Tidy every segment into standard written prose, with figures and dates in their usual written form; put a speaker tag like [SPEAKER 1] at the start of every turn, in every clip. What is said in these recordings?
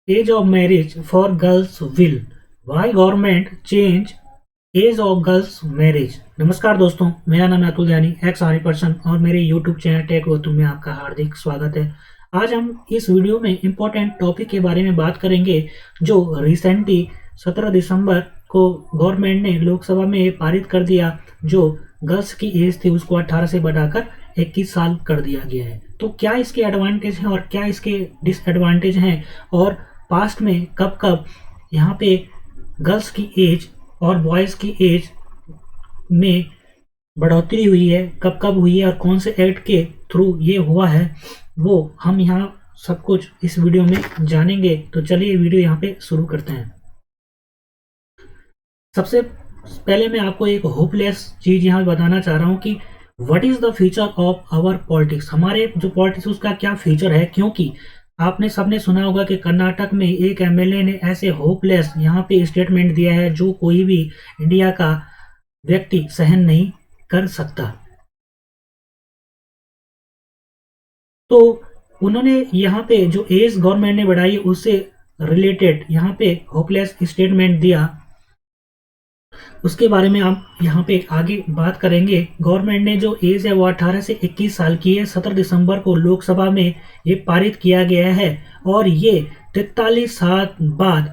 [SPEAKER 1] As of marriage for girls will, why government change age of girls marriage. नमस्कार दोस्तों, मेरा नाम है अतुल जानी, एक्स आर्मी पर्सन, और मेरे यूट्यूब चैनल टेक गौतम में आपका हार्दिक स्वागत है। आज हम इस वीडियो में इम्पोर्टेंट टॉपिक के बारे में बात करेंगे जो रिसेंटली 17 दिसंबर को गवर्नमेंट ने लोकसभा में पारित कर दिया। जो गर्ल्स की एज थी उसको 18 से बढ़ाकर 21 साल कर दिया गया है। तो क्या इसके एडवांटेज हैं और क्या इसके डिसएडवांटेज हैं, और पास्ट में कब कब यहाँ पे गर्ल्स की एज और बॉयज़ की एज में बढ़ोतरी हुई है, कब कब हुई है और कौन से एक्ट के थ्रू ये हुआ है, वो हम यहाँ सब कुछ इस वीडियो में जानेंगे। तो चलिए वीडियो यहाँ पे शुरू करते हैं। सबसे पहले मैं आपको एक होपलेस चीज़ यहाँ बताना चाह रहा हूँ कि what is the future of our politics. हमारे जो पॉलिटिक्स उसका क्या फ्यूचर है, क्योंकि आपने सबने सुना होगा कि कर्नाटक में एक एमएलए ने ऐसे होपलेस यहाँ पे स्टेटमेंट दिया है जो कोई भी इंडिया का व्यक्ति सहन नहीं कर सकता। तो उन्होंने यहाँ पे जो एज गवर्नमेंट ने बढ़ाई उससे रिलेटेड यहाँ पे होपलेस स्टेटमेंट दिया, उसके बारे में आप यहाँ पे आगे बात करेंगे। गवर्नमेंट ने जो एज है वो 18 से 21 साल की है। 17 दिसंबर को लोकसभा में ये पारित किया गया है और ये 43 साल बाद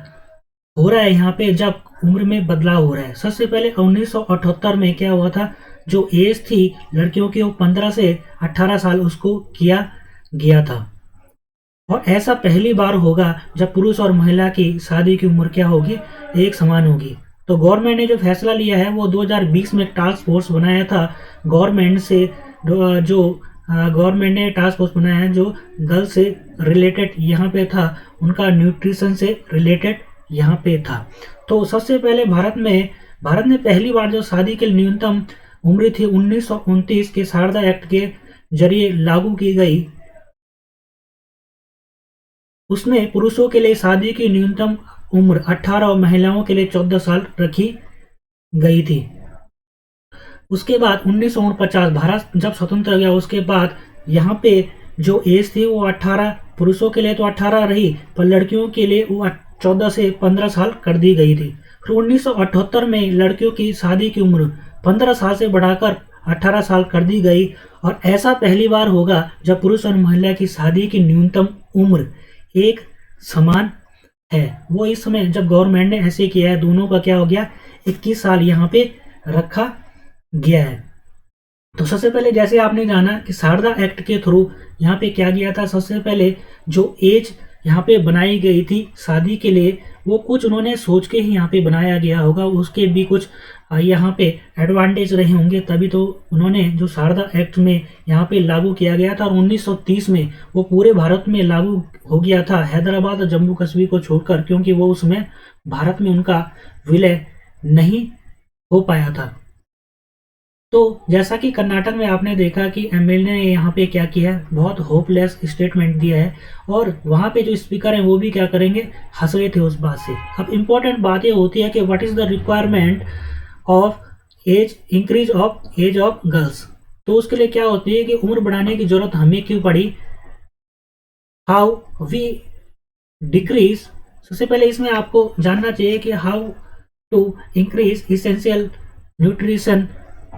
[SPEAKER 1] हो रहा है यहाँ पे जब उम्र में बदलाव हो रहा है। सबसे पहले 1978 में क्या हुआ था, जो एज थी लड़कियों की वो 15 से 18 साल उसको किया गया था। और ऐसा पहली बार होगा जब पुरुष और महिला की शादी की उम्र क्या होगी, एक समान होगी। तो गवर्नमेंट ने जो फैसला लिया है वो 2020 में टास्क फोर्स बनाया था गवर्नमेंट से, जो गवर्नमेंट ने टास्क फोर्स बनाया है जो गर्ल्स से रिलेटेड यहाँ पे था, उनका न्यूट्रिशन से रिलेटेड यहाँ पे था। तो सबसे पहले भारत ने पहली बार जो शादी की न्यूनतम उम्र थी 1929 के शारदा एक्ट के जरिए लागू की गई, उसमें पुरुषों के लिए शादी की न्यूनतम उम्र 18 और महिलाओं के लिए 14 साल रखी गई थी। उसके बाद 1949 भारत जब स्वतंत्र हो गया उसके बाद यहाँ पे जो एज थी वो 18, पुरुषों के लिए तो 18 रही, पर लड़कियों के लिए वो 14 से 15 साल कर दी गई थी। फिर 1978 में लड़कियों की शादी की उम्र 15 साल से बढ़ाकर 18 साल कर दी गई। और ऐसा पहली बार होगा जब पुरुष और महिला की शादी की न्यूनतम उम्र एक समान है। वो इस समय जब गवर्नमेंट ने ऐसे किया है, दोनों का क्या हो गया, 21 साल यहाँ पे रखा गया है। तो सबसे पहले जैसे आपने जाना कि शारदा एक्ट के थ्रू यहाँ पे क्या किया था, सबसे पहले जो एज यहाँ पे बनाई गई थी शादी के लिए वो कुछ उन्होंने सोच के ही यहाँ पे बनाया गया होगा, उसके भी कुछ यहाँ पे एडवांटेज रहे होंगे, तभी तो उन्होंने जो शारदा एक्ट में यहाँ पे लागू किया गया था। और 1930 में वो पूरे भारत में लागू हो गया था, हैदराबाद और जम्मू कश्मीर को छोड़कर, क्योंकि वो उसमें भारत में उनका विलय नहीं हो पाया था। तो जैसा कि कर्नाटक में आपने देखा कि एमएलए ने यहाँ पे क्या किया है, बहुत होपलेस स्टेटमेंट दिया है, और वहाँ पे जो स्पीकर हैं वो भी क्या करेंगे, हंस रहे थे उस बात से। अब इम्पोर्टेंट बात ये होती है कि what is the requirement of age increase of age of girls. तो उसके लिए क्या होती है कि उम्र बढ़ाने की जरूरत हमें क्यों पड़ी, हाउ वी डिक्रीज। सबसे पहले इसमें आपको जानना चाहिए कि how to increase essential nutrition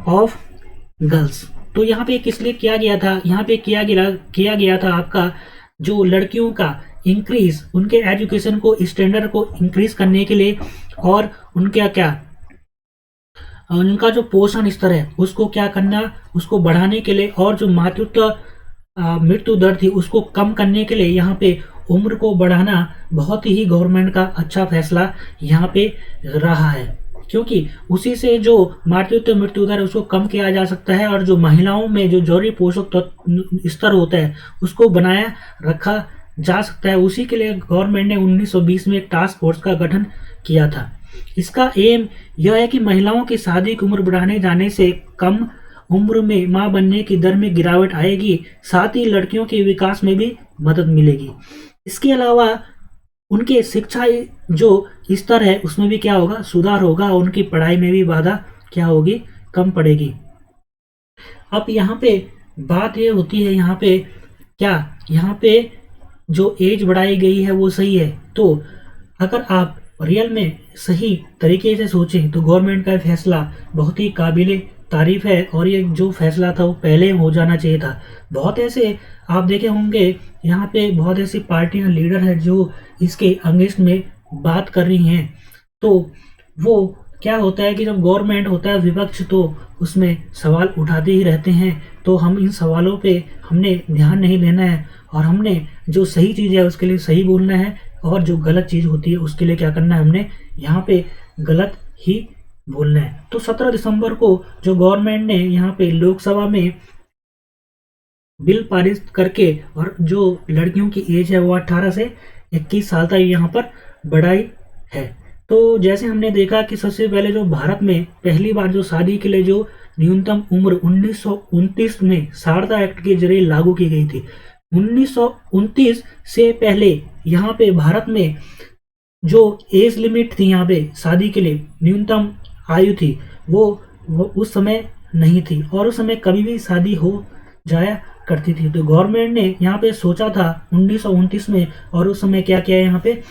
[SPEAKER 1] of girls. तो यहाँ पे किस लिए किया गया था, यहाँ पे किया गया था आपका जो लड़कियों का इंक्रीज, उनके एजुकेशन को स्टैंडर्ड को इंक्रीज करने के लिए, और उनका जो पोषण स्तर है उसको क्या करना, उसको बढ़ाने के लिए, और जो मातृत्व मृत्यु दर थी उसको कम करने के लिए यहाँ पे उम्र को बढ़ाना बहुत ही गवर्नमेंट का अच्छा फैसला यहाँ पे रहा है, क्योंकि उसी से जो मातृत्व मृत्यु दर है उसको कम किया जा सकता है, और जो महिलाओं में जो जरूरी पोषक स्तर होता है उसको बनाया रखा जा सकता है। उसी के लिए गवर्नमेंट ने 1920 में एक टास्क फोर्स का गठन किया था। इसका एम यह है कि महिलाओं की शादी की उम्र बढ़ाने जाने से कम उम्र में मां बनने की दर में गिरावट आएगी, साथ ही लड़कियों के विकास में भी मदद मिलेगी। इसके अलावा उनके शिक्षा जो स्तर है उसमें भी क्या होगा, सुधार होगा, और उनकी पढ़ाई में भी बाधा क्या होगी, कम पड़ेगी। अब यहाँ पे बात ये होती है, यहाँ पे जो एज बढ़ाई गई है वो सही है। तो अगर आप रियल में सही तरीके से सोचें तो गवर्नमेंट का फैसला बहुत ही काबिले तारीफ है, और ये जो फैसला था वो पहले हो जाना चाहिए था। बहुत ऐसे आप देखे होंगे यहाँ पे बहुत ऐसी पार्टियां लीडर हैं जो इसके अगेंस्ट में बात कर रही हैं। तो वो क्या होता है कि जब गवर्नमेंट होता है विपक्ष तो उसमें सवाल उठाते ही रहते हैं। तो हम इन सवालों पे हमने ध्यान नहीं देना है, और हमने जो सही चीज़ है उसके लिए सही बोलना है, और जो गलत चीज़ होती है उसके लिए क्या करना है, हमने यहाँ पे गलत ही बोलना है। तो 17 दिसंबर को जो गवर्नमेंट ने यहाँ पे लोकसभा में बिल पारित करके और जो लड़कियों की एज है वो 18 से 21 साल तक यहाँ पर बढ़ाई है। तो जैसे हमने देखा कि सबसे पहले जो भारत में पहली बार जो शादी के लिए जो न्यूनतम उम्र 1929 में शारदा एक्ट के जरिए लागू की गई थी। 1929 से पहले यहाँ पे भारत में जो एज लिमिट थी यहाँ पे शादी के लिए न्यूनतम आयु थी वो उस समय नहीं थी, और उस समय कभी भी शादी हो जाया करती थी। तो गवर्नमेंट ने यहाँ पे सोचा था 1929 में, और उस समय क्या किया यहाँ पे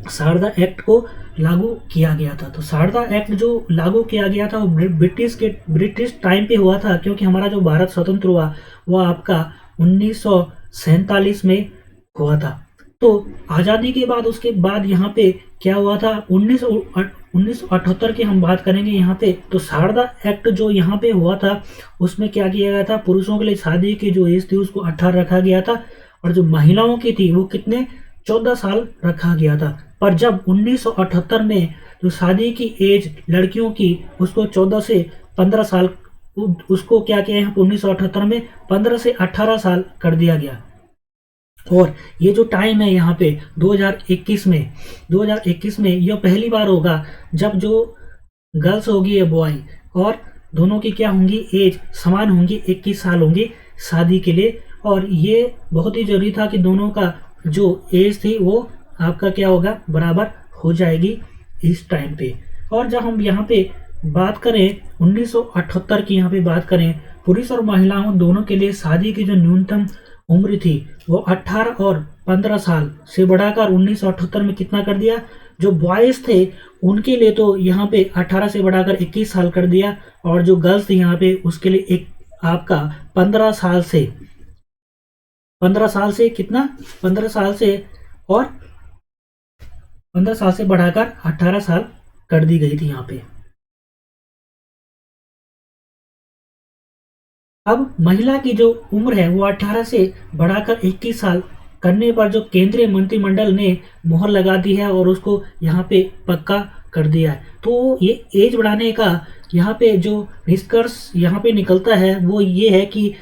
[SPEAKER 1] शारदा एक्ट को लागू किया गया था। तो शारदा एक्ट जो लागू किया गया था वो ब्रिटिश टाइम पे हुआ था, क्योंकि हमारा जो भारत स्वतंत्र हुआ वो आपका 1947 में हुआ था। तो आज़ादी के बाद उसके बाद यहाँ पे क्या हुआ था 1978 की हम बात करेंगे यहाँ पे। तो शारदा एक्ट जो यहाँ पे हुआ था उसमें क्या किया गया था, पुरुषों के लिए शादी की जो एज थी उसको 18 रखा गया था, और जो महिलाओं की थी वो कितने 14 साल रखा गया था। पर जब 1978 में जो शादी की एज लड़कियों की उसको 14 से 15 साल, उसको क्या किया यहाँ पे 1978 में 15 से 18 साल कर दिया गया। और ये जो टाइम है यहाँ पे 2021 में यह पहली बार होगा जब जो गर्ल्स होगी या बॉय, और दोनों की क्या होंगी एज समान होंगी, 21 साल होंगी शादी के लिए। और ये बहुत ही जरूरी था कि दोनों का जो एज थी वो आपका क्या होगा, बराबर हो जाएगी इस टाइम पे। और जब हम यहाँ पे बात करें 1978 की, यहाँ पे बात करें पुरुष और महिलाओं दोनों के लिए शादी की जो न्यूनतम उम्र थी वो 18 और 15 साल से बढ़ाकर 1978 में कितना कर दिया, जो बॉयज थे उनके लिए तो यहाँ पे 18 से बढ़ाकर 21 साल कर दिया, और जो गर्ल्स थी यहाँ पे उसके लिए एक आपका 15 साल से कितना 15 साल से और 15 साल से बढ़ाकर 18 साल कर दी गई थी यहाँ पे। अब महिला की जो उम्र है वो 18 से बढ़ाकर 21 साल करने पर जो केंद्रीय मंत्रिमंडल ने मोहर लगा दी है और उसको यहाँ पे पक्का कर दिया है। तो ये एज बढ़ाने का यहाँ पे जो निष्कर्ष यहाँ पे निकलता है वो ये है कि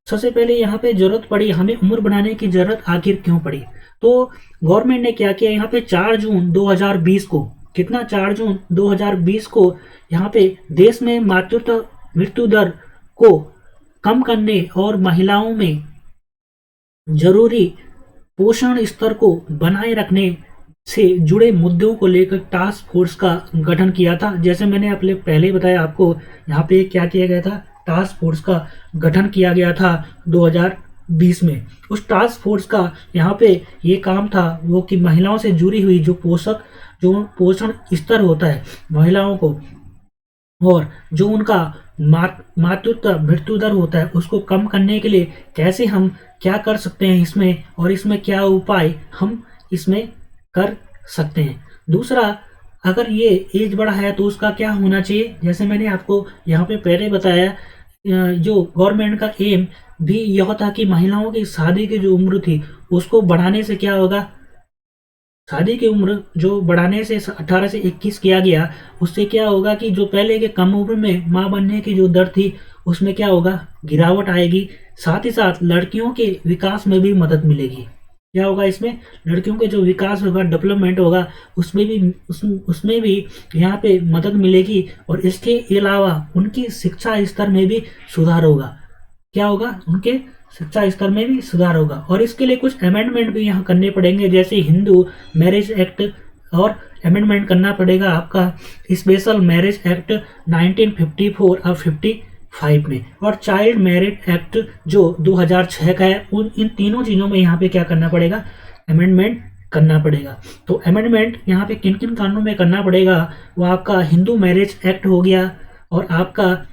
[SPEAKER 1] सबसे पहले यहाँ पे जरूरत पड़ी, हमें उम्र बढ़ाने की जरूरत आखिर क्यों पड़ी। तो गवर्नमेंट ने क्या किया, यहाँ पे 4 जून 2020 को, कितना 4 जून 2020 को यहाँ पे देश में मातृत्व मृत्यु दर को कम करने और महिलाओं में जरूरी पोषण स्तर को बनाए रखने से जुड़े मुद्दों को लेकर टास्क फोर्स का गठन किया था। जैसे मैंने अपने पहले बताया आपको, यहाँ पे क्या किया गया था, टास्क फोर्स का गठन किया गया था 2020 में। उस टास्क फोर्स का यहाँ पे ये काम था वो कि महिलाओं से जुड़ी हुई जो पोषण स्तर होता है महिलाओं को, और जो उनका मातृत्व मृत्यु दर होता है उसको कम करने के लिए कैसे हम क्या कर सकते हैं इसमें, और इसमें क्या उपाय हम इसमें कर सकते हैं। दूसरा, अगर ये एज बढ़ा है तो उसका क्या होना चाहिए, जैसे मैंने आपको यहाँ पे पहले बताया, जो गवर्नमेंट का एम भी यह था कि महिलाओं की शादी की जो उम्र थी उसको बढ़ाने से क्या होगा, शादी की उम्र जो बढ़ाने से 18 से 21 किया गया, उससे क्या होगा कि जो पहले के कम उम्र में माँ बनने की जो दर थी उसमें क्या होगा, गिरावट आएगी। साथ ही साथ लड़कियों के विकास में भी मदद मिलेगी। क्या होगा इसमें, लड़कियों के जो विकास होगा, डेवलपमेंट होगा, उसमें भी यहाँ पे मदद मिलेगी। और इसके अलावा उनकी शिक्षा स्तर में भी सुधार होगा। क्या होगा, उनके शिक्षा स्तर में भी सुधार होगा। और इसके लिए कुछ अमेंडमेंट भी यहाँ करने पड़ेंगे, जैसे हिंदू मैरिज एक्ट और अमेंडमेंट करना पड़ेगा आपका स्पेशल मैरिज एक्ट 1954 और 1995 में, और चाइल्ड मैरिज एक्ट जो 2006 का है, इन तीनों चीज़ों में यहाँ पे क्या करना पड़ेगा, अमेंडमेंट करना पड़ेगा। तो अमेंडमेंट यहाँ पे किन किन कानूनों में करना पड़ेगा, वो आपका हिंदू मैरिज एक्ट हो गया, और आपका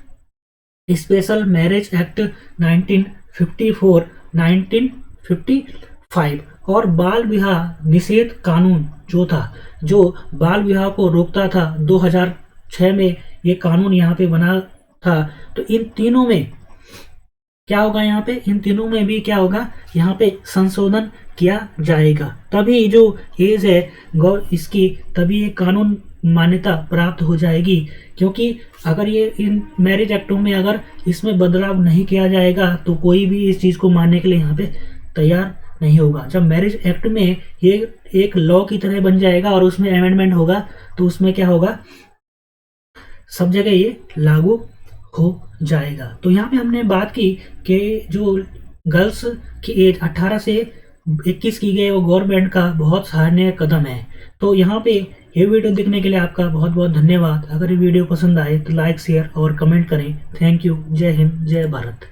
[SPEAKER 1] स्पेशल मैरिज एक्ट 1954, 1955, और बाल विवाह निषेध कानून जो था, जो बाल विवाह को रोकता था, 2006 में ये कानून यहाँ पे बना था। तो इन तीनों में क्या होगा, यहाँ पे इन तीनों में भी क्या होगा, यहाँ पे संशोधन किया जाएगा, तभी जो एज है इसकी, तभी ये कानून मान्यता प्राप्त हो जाएगी। क्योंकि अगर ये इन मैरिज एक्टों में अगर इसमें बदलाव नहीं किया जाएगा तो कोई भी इस चीज़ को मानने के लिए यहाँ पे तैयार नहीं होगा। जब मैरिज एक्ट में ये एक लॉ की तरह बन जाएगा और उसमें अमेंडमेंट होगा, तो उसमें क्या होगा, सब जगह ये लागू हो जाएगा। तो यहाँ पे हमने बात की कि जो गर्ल्स की एज 18 से 21 की गई, वो गवर्नमेंट का बहुत सराहनीय कदम है। तो यहाँ पे ये वीडियो देखने के लिए आपका बहुत बहुत धन्यवाद। अगर ये वीडियो पसंद आए तो लाइक, शेयर और कमेंट करें। Thank you. जय हिंद, जय भारत।